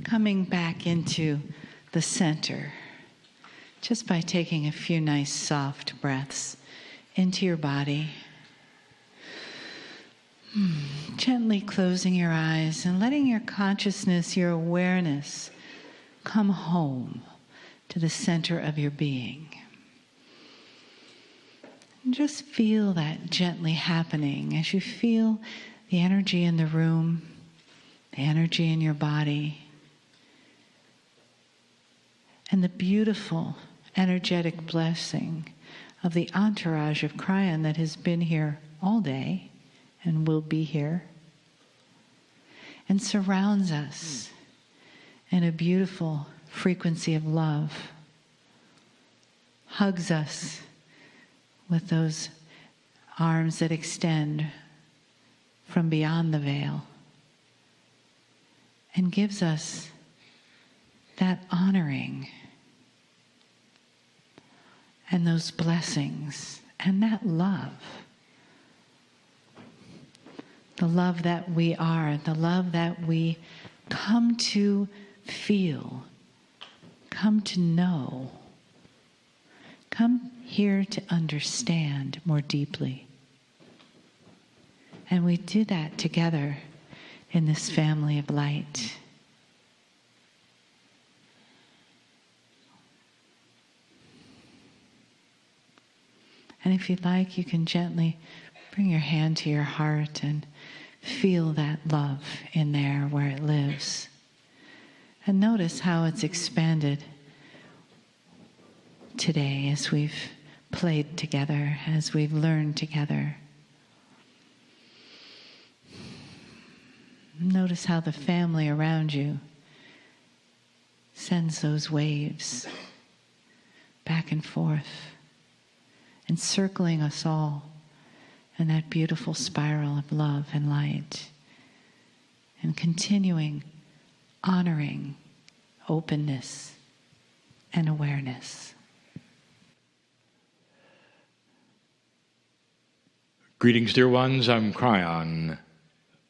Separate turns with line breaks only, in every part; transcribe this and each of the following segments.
coming back into the center just by taking a few nice soft breaths into your body. Gently closing your eyes and letting your consciousness, your awareness, come home to the center of your being. And just feel that gently happening as you feel the energy in the room, the energy in your body, and the beautiful energetic blessing of the entourage of Cryon that has been here all day and will be here and surrounds us in a beautiful frequency of love, hugs us with those arms that extend from beyond the veil, and gives us that honoring and those blessings and that love. The love that we are, the love that we come to feel, come to know, come here to understand more deeply. And we do that together in this family of light. And if you'd like, you can gently bring your hand to your heart and feel that love in there where it lives. And notice how it's expanded today as we've played together, as we've learned together. Notice how the family around you sends those waves back and forth, encircling us all in that beautiful spiral of love and light, and continuing honoring openness and awareness.
Greetings, dear ones. I'm Cryon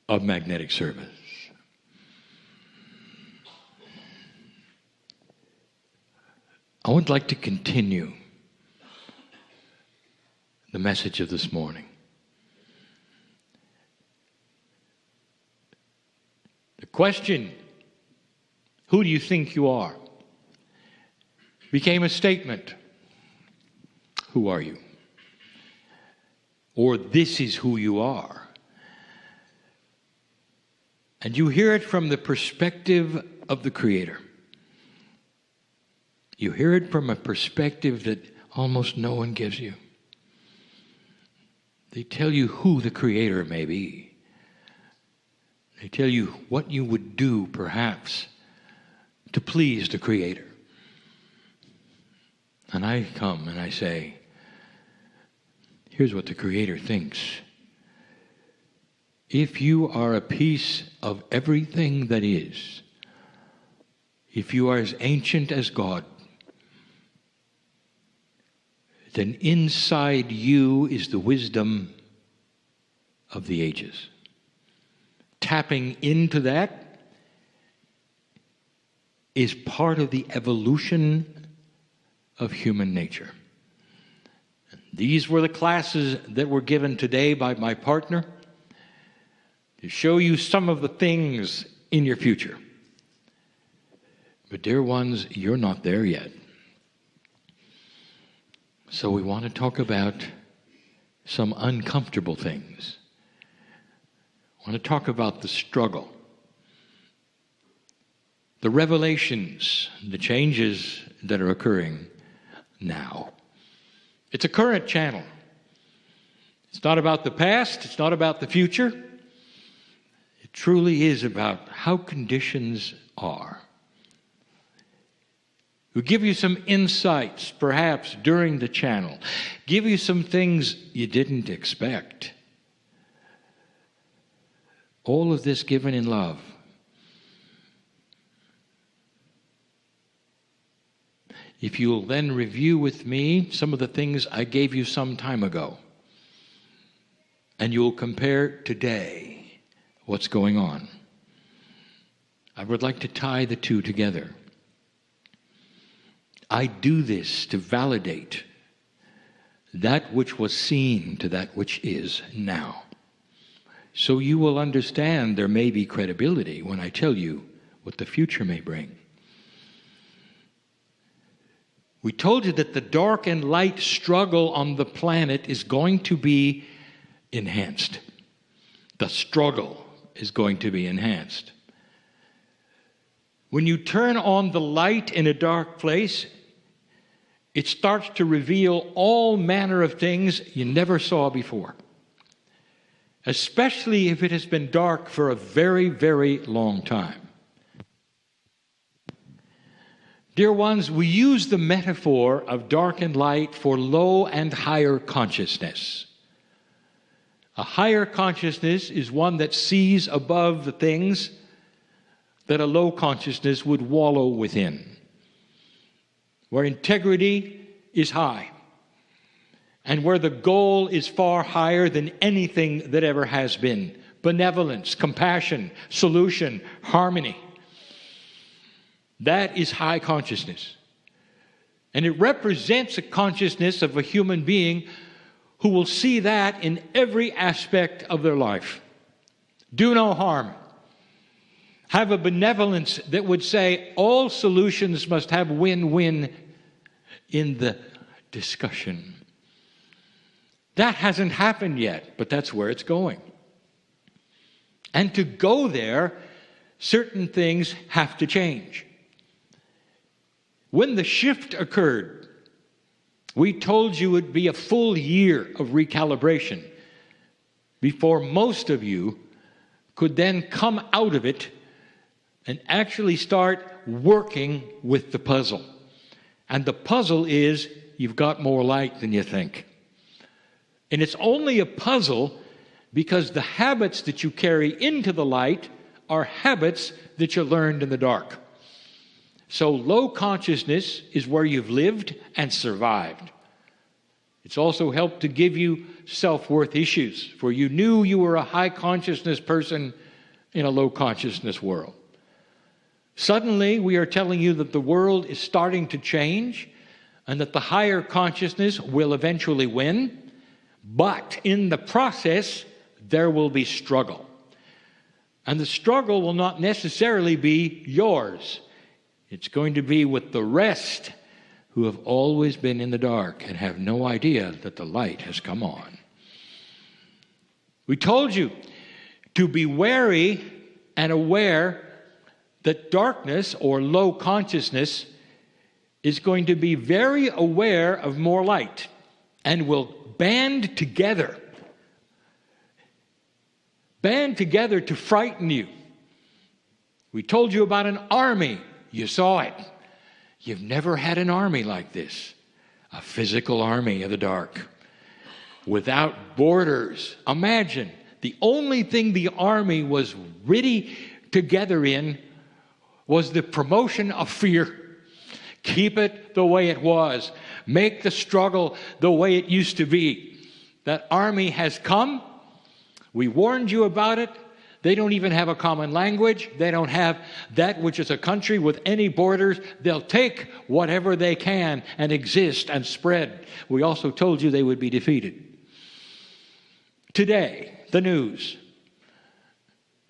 of Magnetic Service. I would like to continue the message of this morning. The question, who do you think you are, became a statement. Who are you? Or this is who you are. And you hear it from the perspective of the Creator. You hear it from a perspective that almost no one gives you. They tell you who the Creator may be. They tell you what you would do, perhaps, to please the Creator. And I come and I say, here's what the Creator thinks. If you are a piece of everything that is, if you are as ancient as God, then inside you is the wisdom of the ages. Tapping into that is part of the evolution of human nature. These were the classes that were given today by my partner to show you some of the things in your future. But dear ones, you're not there yet. So we want to talk about some uncomfortable things. I want to talk about the struggle, the revelations, the changes that are occurring now. It's a current channel. It's not about the past. It's not about the future. It truly is about how conditions are. We'll give you some insights, perhaps, during the channel. Give you some things you didn't expect. All of this given in love. If you'll then review with me some of the things I gave you some time ago, and you'll compare today what's going on, I would like to tie the two together. I do this to validate that which was seen to that which is now. So you will understand there may be credibility when I tell you what the future may bring. We told you that the dark and light struggle on the planet is going to be enhanced. The struggle is going to be enhanced. When you turn on the light in a dark place, it starts to reveal all manner of things you never saw before, especially if it has been dark for a very, very long time. Dear ones, we use the metaphor of dark and light for low and higher consciousness. A higher consciousness is one that sees above the things that a low consciousness would wallow within, where integrity is high, and where the goal is far higher than anything that ever has been. Benevolence, compassion, solution, harmony. That is high consciousness. And it represents a consciousness of a human being who will see that in every aspect of their life. Do no harm. Have a benevolence that would say all solutions must have win-win in the discussion. That hasn't happened yet, but that's where it's going. And to go there, certain things have to change. When the shift occurred, we told you it would be a full year of recalibration before most of you could then come out of it and actually start working with the puzzle. And the puzzle is you've got more light than you think. And it's only a puzzle because the habits that you carry into the light are habits that you learned in the dark. So low consciousness is where you've lived and survived. It's also helped to give you self-worth issues, for you knew you were a high consciousness person in a low consciousness world. Suddenly, we are telling you that the world is starting to change and that the higher consciousness will eventually win, but in the process, there will be struggle. And the struggle will not necessarily be yours. It's going to be with the rest who have always been in the dark and have no idea that the light has come on. We told you to be wary and aware that darkness or low consciousness is going to be very aware of more light and will band together to frighten you. We told you about an army. You saw it. You've never had an army like this. A physical army of the dark. Without borders. Imagine, the only thing the army was really together in was the promotion of fear. Keep it the way it was. Make the struggle the way it used to be. That army has come. We warned you about it. They don't even have a common language. They don't have that which is a country with any borders. They'll take whatever they can and exist and spread. We also told you they would be defeated. Today, the news.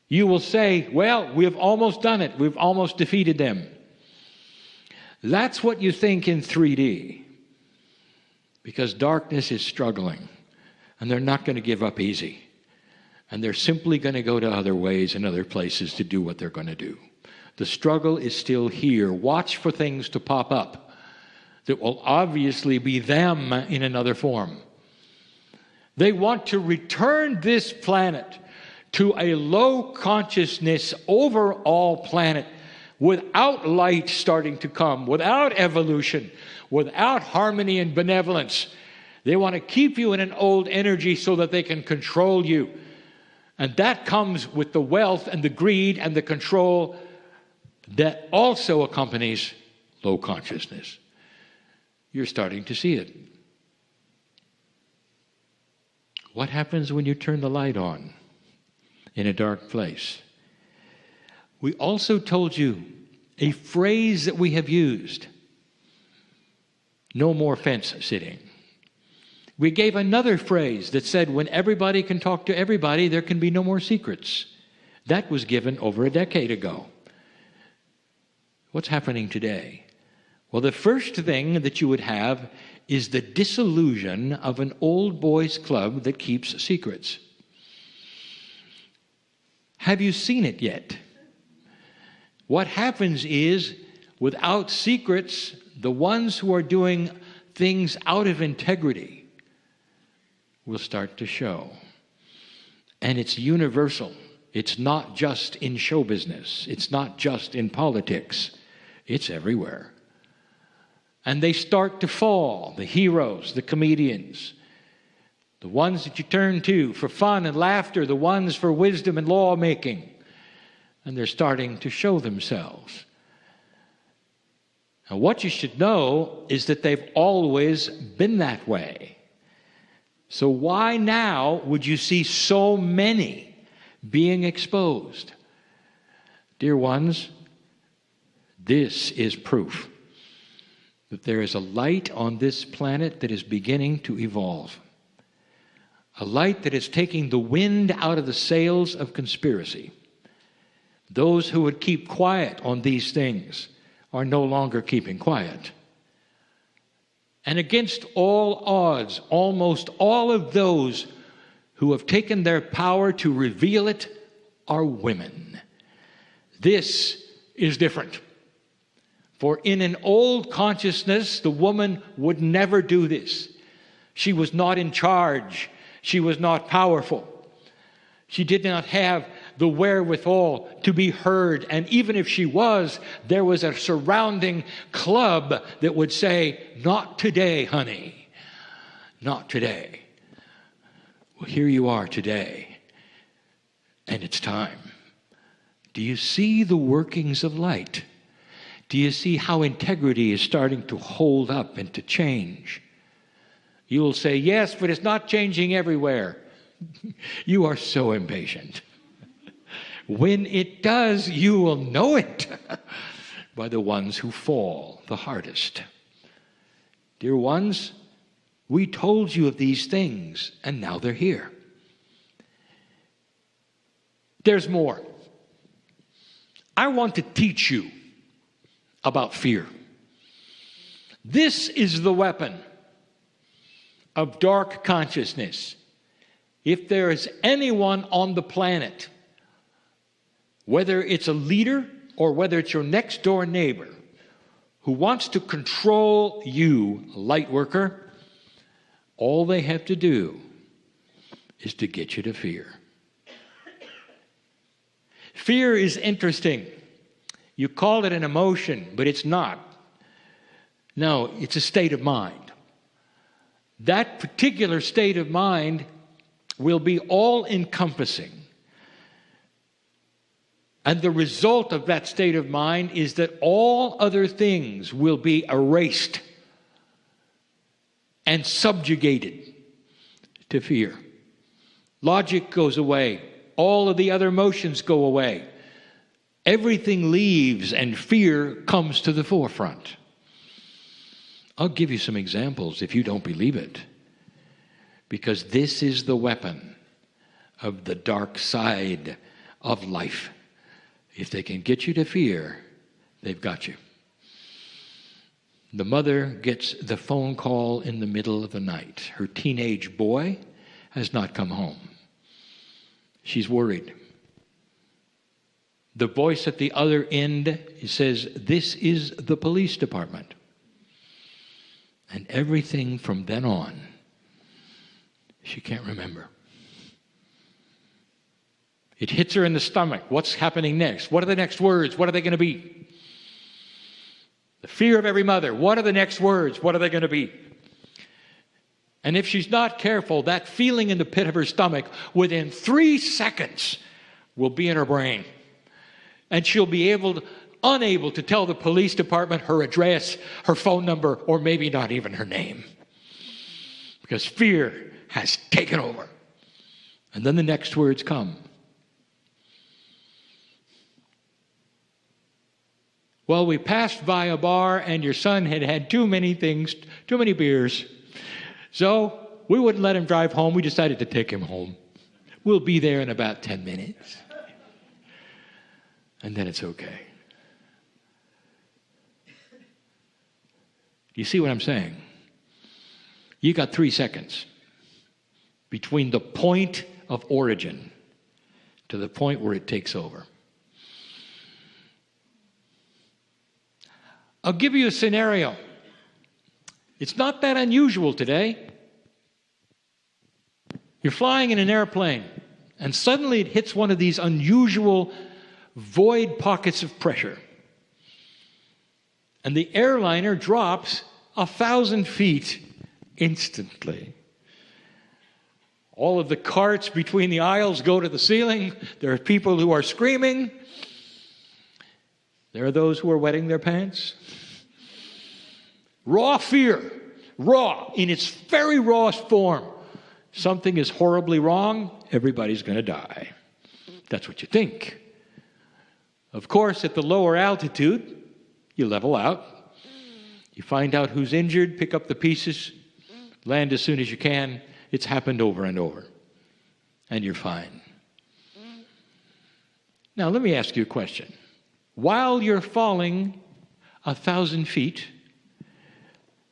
You will say, well, we've almost done it. We've almost defeated them. That's what you think in 3D. Because darkness is struggling. And they're not going to give up easy. And they're simply going to go to other ways and other places to do what they're going to do. The struggle is still here. Watch for things to pop up that will obviously be them in another form. They want to return this planet to a low consciousness overall planet without light starting to come, without evolution, without harmony and benevolence. They want to keep you in an old energy so that they can control you. And that comes with the wealth and the greed and the control that also accompanies low consciousness. You're starting to see it. What happens when you turn the light on in a dark place? We also told you a phrase that we have used. No more fence sitting. We gave another phrase that said when everybody can talk to everybody, there can be no more secrets. That was given over a decade ago. What's happening today? Well, the first thing that you would have is the disillusion of an old boys club that keeps secrets. Have you seen it yet? What happens is, without secrets, the ones who are doing things out of integrity will start to show. And it's universal. It's not just in show business. It's not just in politics. It's everywhere. And they start to fall, the heroes, the comedians, the ones that you turn to for fun and laughter, the ones for wisdom and lawmaking. And they're starting to show themselves. Now, what you should know is that they've always been that way. So why now would you see so many being exposed? Dear ones, this is proof that there is a light on this planet that is beginning to evolve. A light that is taking the wind out of the sails of conspiracy. Those who would keep quiet on these things are no longer keeping quiet. And against all odds, almost all of those who have taken their power to reveal it are women. This is different. For in an old consciousness, the woman would never do this. She was not in charge. She was not powerful. She did not have the wherewithal to be heard. And even if she was, there was a surrounding club that would say, "Not today, honey. Not today." Well, here you are today. And it's time. Do you see the workings of light? Do you see how integrity is starting to hold up and to change? You will say, "Yes, but it's not changing everywhere." You are so impatient. When it does, you will know it by the ones who fall the hardest. Dear ones, we told you of these things, and now they're here. There's more. I want to teach you about fear. This is the weapon of dark consciousness. If there is anyone on the planet, whether it's a leader or whether it's your next door neighbor, who wants to control you, light worker, all they have to do is to get you to fear. Fear is interesting. You call it an emotion, but it's not. No, it's a state of mind. That particular state of mind will be all-encompassing. And the result of that state of mind is that all other things will be erased and subjugated to fear. Logic goes away. All of the other emotions go away. Everything leaves and fear comes to the forefront. I'll give you some examples if you don't believe it. Because this is the weapon of the dark side of life. If they can get you to fear, they've got you. The mother gets the phone call in the middle of the night. Her teenage boy has not come home. She's worried. The voice at the other end says, "This is the police department." And everything from then on, she can't remember. It hits her in the stomach. What's happening next? What are the next words? What are they going to be? The fear of every mother. What are the next words? What are they going to be? And if she's not careful, that feeling in the pit of her stomach within 3 seconds will be in her brain. And she'll be unable to tell the police department her address, her phone number, or maybe not even her name. Because fear has taken over. And then the next words come. Well, we passed by a bar and your son had had too many beers. So we wouldn't let him drive home. We decided to take him home. We'll be there in about 10 minutes. And then it's okay. You see what I'm saying? You got 3 seconds between the point of origin to the point where it takes over. I'll give you a scenario. It's not that unusual today. You're flying in an airplane, and suddenly it hits one of these unusual void pockets of pressure. And the airliner drops 1,000 feet instantly. All of the carts between the aisles go to the ceiling. There are people who are screaming. There are those who are wetting their pants. Raw fear, raw, in its very rawest form. Something is horribly wrong, everybody's going to die. That's what you think. Of course, at the lower altitude, you level out. You find out who's injured, pick up the pieces, land as soon as you can. It's happened over and over. And you're fine. Now, let me ask you a question. While you're falling 1,000 feet,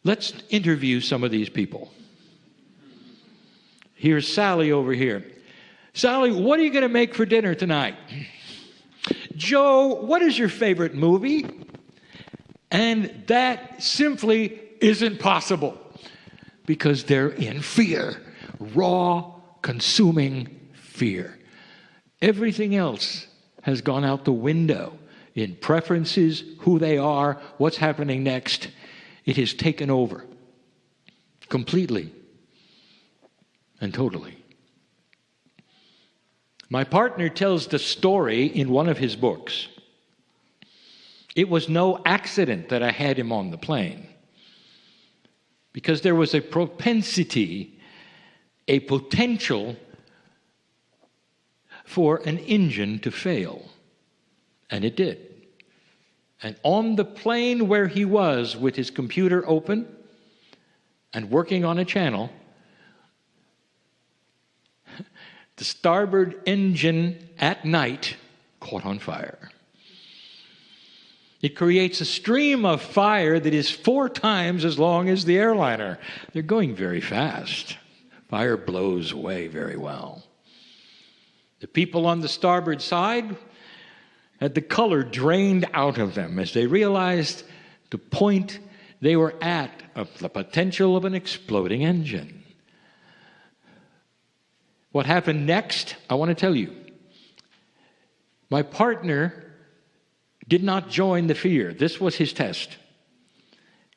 let's interview some of these people. Here's Sally over here. Sally, what are you going to make for dinner tonight? Joe, what is your favorite movie? And that simply isn't possible because they're in fear. Raw, consuming fear. Everything else has gone out the window in preferences, who they are, what's happening next. It has taken over completely and totally. My partner tells the story in one of his books. It was no accident that I had him on the plane, because there was a propensity, a potential for an engine to fail. And it did. And on the plane where he was with his computer open and working on a channel, the starboard engine at night caught on fire. It creates a stream of fire that is 4 times as long as the airliner. They're going very fast. Fire blows away very well. The people on the starboard side had the color drained out of them as they realized the point they were at of the potential of an exploding engine. What happened next, I want to tell you. My partner did not join the fear. This was his test.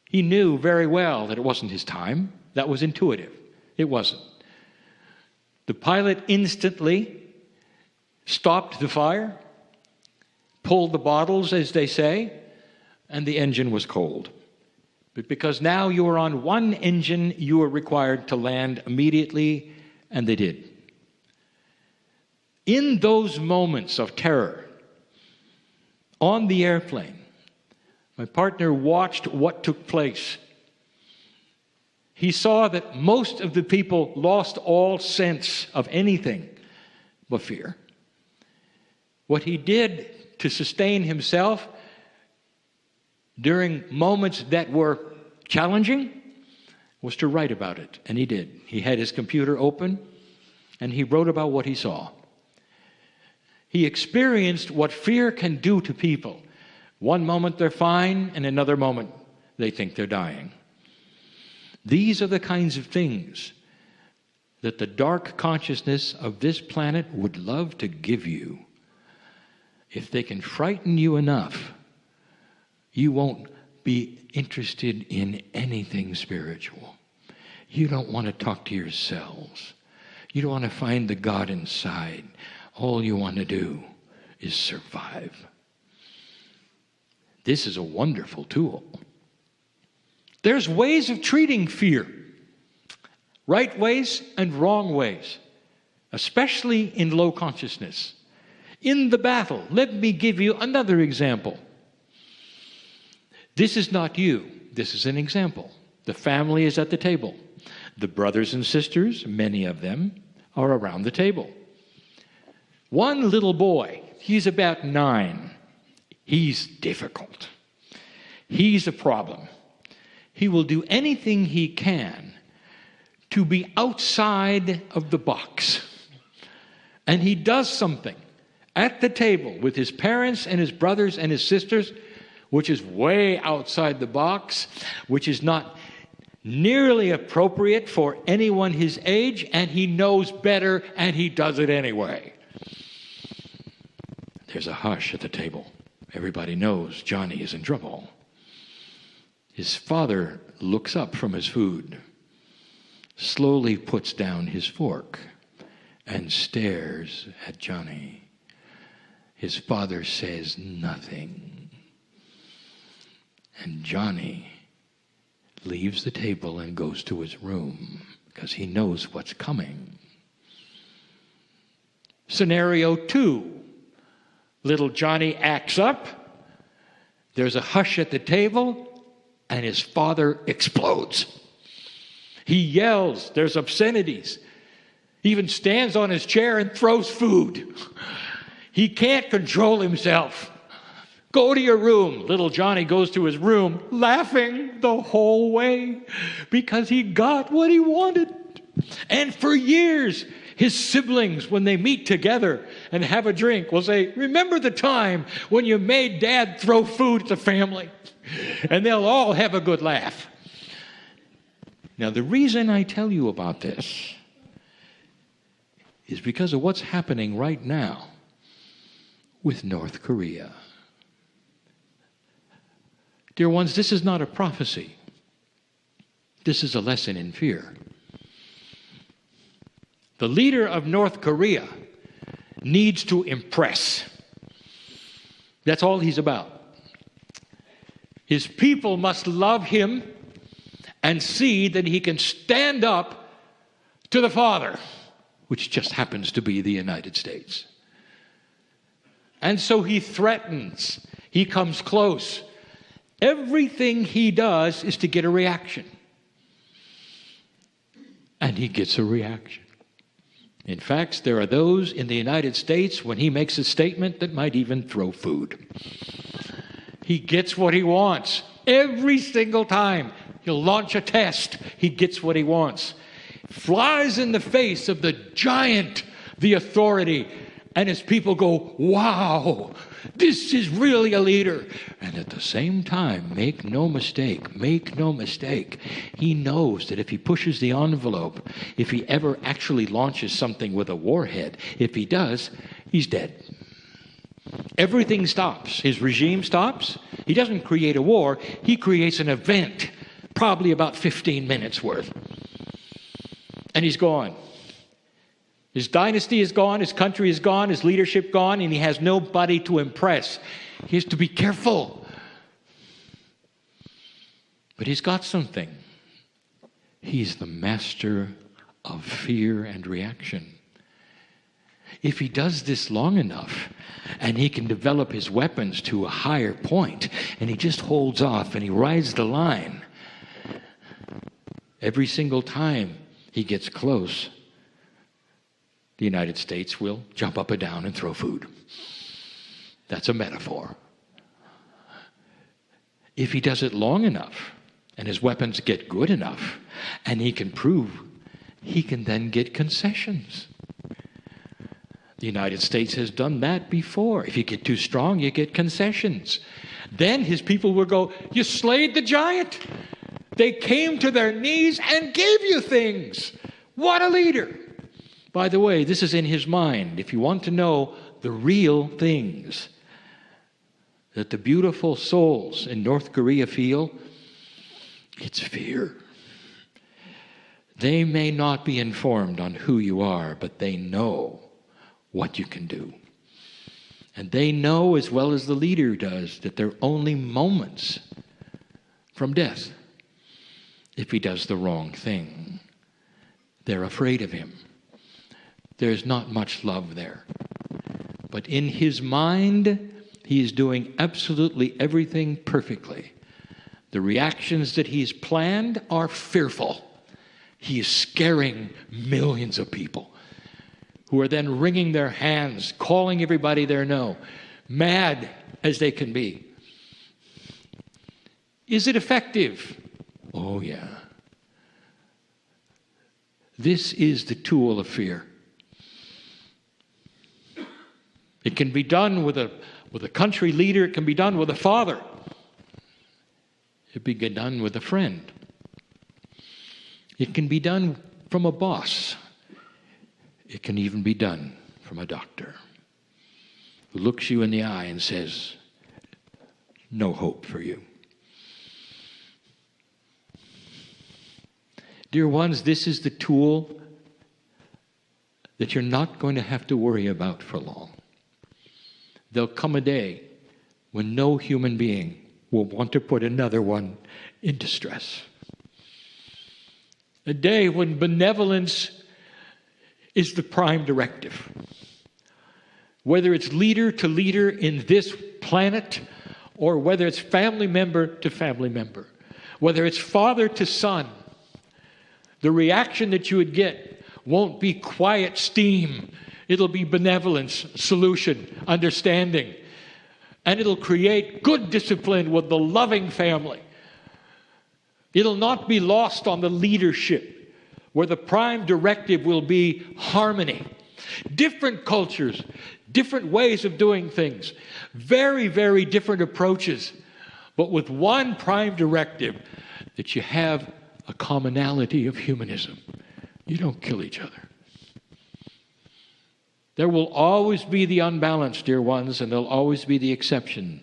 He knew very well that it wasn't his time. That was intuitive. It wasn't. The pilot instantly stopped the fire, pulled the bottles, as they say, and the engine was cold. But because now you were on one engine, you were required to land immediately, and they did. In those moments of terror, on the airplane, my partner watched what took place. He saw that most of the people lost all sense of anything but fear. What he did to sustain himself during moments that were challenging was to write about it, and he did. He had his computer open, and he wrote about what he saw. He experienced what fear can do to people. One moment they're fine, and another moment they think they're dying. These are the kinds of things that the dark consciousness of this planet would love to give you. If they can frighten you enough, you won't be interested in anything spiritual. You don't want to talk to yourselves. You don't want to find the God inside. All you want to do is survive. This is a wonderful tool. There's ways of treating fear. Right ways and wrong ways, especially in low consciousness. In the battle, let me give you another example. This is not you. This is an example. The family is at the table. The brothers and sisters, many of them, are around the table. One little boy, he's about 9. He's difficult. He's a problem. He will do anything he can to be outside of the box. And he does something at the table with his parents and his brothers and his sisters, which is way outside the box, which is not nearly appropriate for anyone his age, and he knows better, and he does it anyway. There's a hush at the table. Everybody knows Johnny is in trouble. His father looks up from his food, slowly puts down his fork, and stares at Johnny. His father says nothing. And Johnny leaves the table and goes to his room because he knows what's coming. Scenario 2. Little Johnny acts up. There's a hush at the table, and his father explodes. He yells. There's obscenities. He even stands on his chair and throws food. He can't control himself. Go to your room. Little Johnny goes to his room laughing the whole way because he got what he wanted. And for years, his siblings, when they meet together and have a drink, will say, remember the time when you made Dad throw food at the family? And they'll all have a good laugh. Now, the reason I tell you about this is because of what's happening right now with North Korea. Dear ones, this is not a prophecy. This is a lesson in fear. The leader of North Korea needs to impress. That's all he's about. His people must love him and see that he can stand up to the Father, which just happens to be the United States. And so he threatens. He comes close. Everything he does is to get a reaction. And he gets a reaction. In fact, there are those in the United States, when he makes a statement, that might even throw food. He gets what he wants. Every single time he'll launch a test, he gets what he wants. Flies in the face of the giant, the authority, and his people go, wow, this is really a leader. And at the same time, make no mistake, he knows that if he pushes the envelope, if he ever actually launches something with a warhead, if he does, he's dead. Everything stops. His regime stops. He doesn't create a war. He creates an event, probably about 15 minutes worth. And he's gone. His dynasty is gone, his country is gone, his leadership gone, and he has nobody to impress. He has to be careful. But he's got something. He's the master of fear and reaction. If he does this long enough, and he can develop his weapons to a higher point, and he just holds off and he rides the line, every single time he gets close, the United States will jump up and down and throw food. That's a metaphor. If he does it long enough, and his weapons get good enough, and he can prove, he can then get concessions. The United States has done that before. If you get too strong, you get concessions. Then his people will go, you slayed the giant. They came to their knees and gave you things. What a leader. By the way, this is in his mind. If you want to know the real things that the beautiful souls in North Korea feel, it's fear. They may not be informed on who you are, but they know what you can do. And they know, as well as the leader does, that they're only moments from death if he does the wrong thing. They're afraid of him. There's not much love there. But in his mind, he is doing absolutely everything perfectly The reactions that he's planned are fearful. He is scaring millions of people who are then wringing their hands, calling everybody they know, mad as they can be. Is it effective? Oh, yeah. This is the tool of fear. It can be done with a country leader. It can be done with a father. It can be done with a friend. It can be done from a boss. It can even be done from a doctor who looks you in the eye and says, no hope for you. Dear ones, this is the tool that you're not going to have to worry about for long. There'll come a day when no human being will want to put another one in distress. A day when benevolence is the prime directive. Whether it's leader to leader in this planet, or whether it's family member to family member, whether it's father to son, the reaction that you would get won't be quiet steam. It'll be benevolence, solution, understanding. And it'll create good discipline with the loving family. It'll not be lost on the leadership, where the prime directive will be harmony. Different cultures, different ways of doing things, very, very different approaches, but with one prime directive, that you have a commonality of humanism. You don't kill each other. There will always be the unbalanced, dear ones, and there'll always be the exception.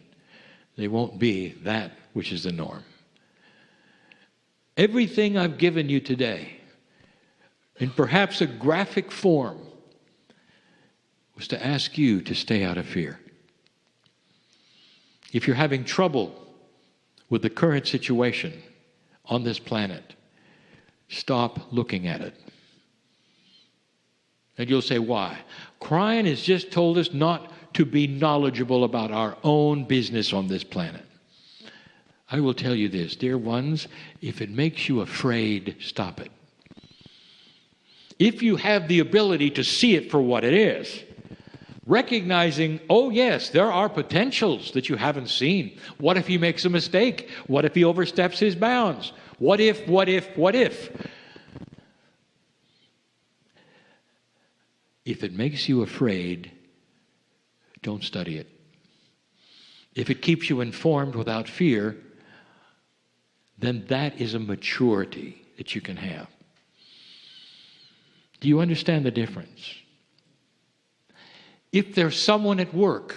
They won't be that which is the norm. Everything I've given you today, in perhaps a graphic form, was to ask you to stay out of fear. If you're having trouble with the current situation on this planet, stop looking at it. And you'll say, why? Cryon has just told us not to be knowledgeable about our own business on this planet. I will tell you this, dear ones, if it makes you afraid, stop it. If you have the ability to see it for what it is, recognizing, oh yes, there are potentials that you haven't seen. What if he makes a mistake? What if he oversteps his bounds? What if? If it makes you afraid, don't study it. If it keeps you informed without fear, then that is a maturity that you can have. Do you understand the difference? If there's someone at work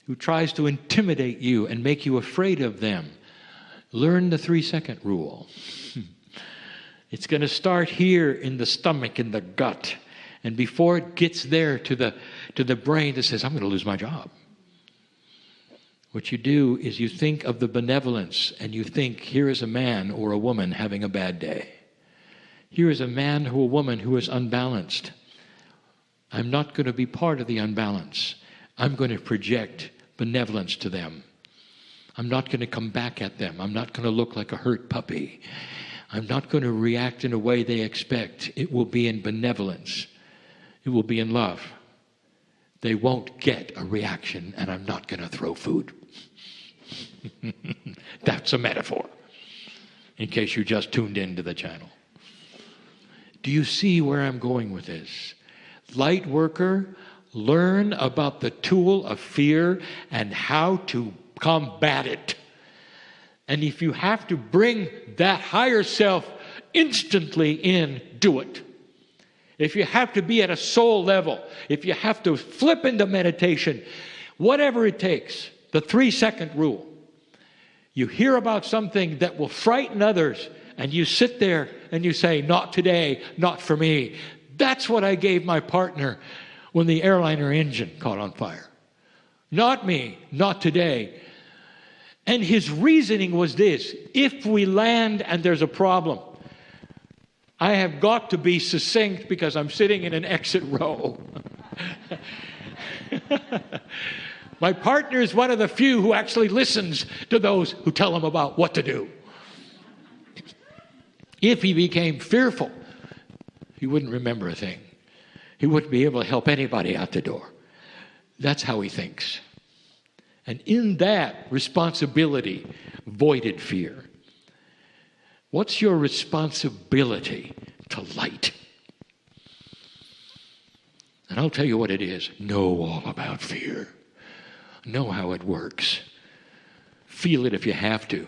who tries to intimidate you and make you afraid of them, learn the 3-second rule. It's going to start here in the stomach, in the gut. And before it gets there to the brain that says, I'm going to lose my job. What you do is you think of the benevolence, and you think, here is a man or a woman having a bad day. Here is a man or a woman who is unbalanced. I'm not going to be part of the unbalance. I'm going to project benevolence to them. I'm not going to come back at them. I'm not going to look like a hurt puppy. I'm not going to react in a way they expect. It will be in benevolence. It will be in love. They won't get a reaction, and I'm not going to throw food. That's a metaphor, in case you just tuned into the channel. Do you see where I'm going with this? Light worker, learn about the tool of fear and how to combat it. And if you have to bring that higher self instantly in, do it. If you have to be at a soul level, if you have to flip into meditation, whatever it takes, the 3-second rule. You hear about something that will frighten others, and you sit there and you say, not today, not for me. That's what I gave my partner when the airliner engine caught on fire. Not me, not today. And his reasoning was this: if we land and there's a problem, I have got to be succinct because I'm sitting in an exit row. My partner is one of the few who actually listens to those who tell him about what to do. If he became fearful, he wouldn't remember a thing. He wouldn't be able to help anybody out the door. That's how he thinks. And in that, responsibility voided fear. What's your responsibility to light? And I'll tell you what it is. Know all about fear. Know how it works. Feel it if you have to.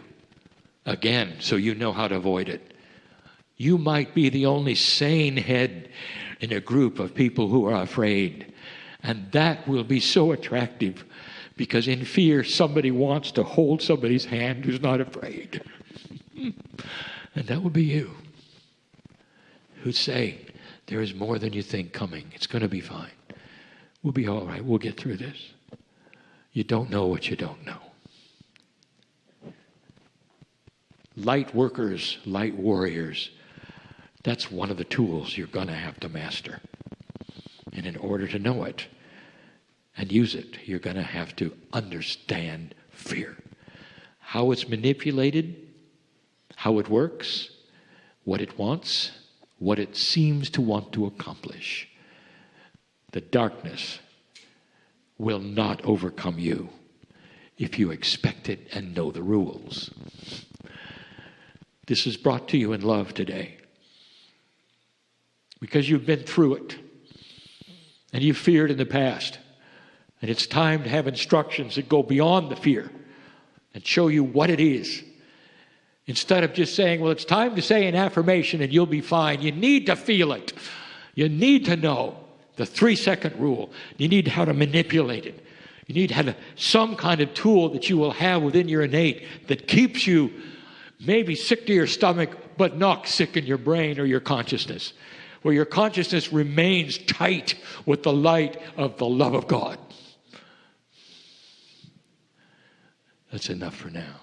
Again, so you know how to avoid it. You might be the only sane head in a group of people who are afraid. And that will be so attractive because in fear, somebody wants to hold somebody's hand who's not afraid. And that would be you. Who'd say, there is more than you think coming. It's going to be fine. We'll be all right. We'll get through this. You don't know what you don't know. Light workers, light warriors, that's one of the tools you're going to have to master. And in order to know it and use it, you're going to have to understand fear. How it's manipulated, how it works, what it wants, what it seems to want to accomplish. The darkness will not overcome you if you expect it and know the rules. This is brought to you in love today because you've been through it and you've feared in the past. And it's time to have instructions that go beyond the fear and show you what it is. Instead of just saying, well, it's time to say an affirmation and you'll be fine. You need to feel it. You need to know the 3-second rule. You need how to manipulate it. You need some kind of tool that you will have within your innate that keeps you maybe sick to your stomach, but not sick in your brain or your consciousness, where your consciousness remains tight with the light of the love of God. That's enough for now.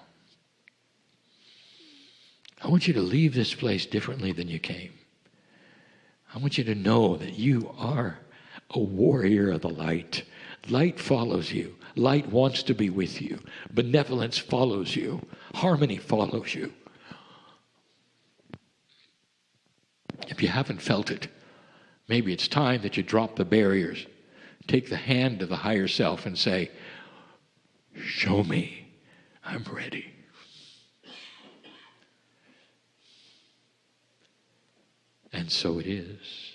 I want you to leave this place differently than you came. I want you to know that you are a warrior of the light. Light follows you. Light wants to be with you. Benevolence follows you. Harmony follows you. If you haven't felt it, maybe it's time that you drop the barriers. Take the hand of the higher self and say, show me, I'm ready. And so it is.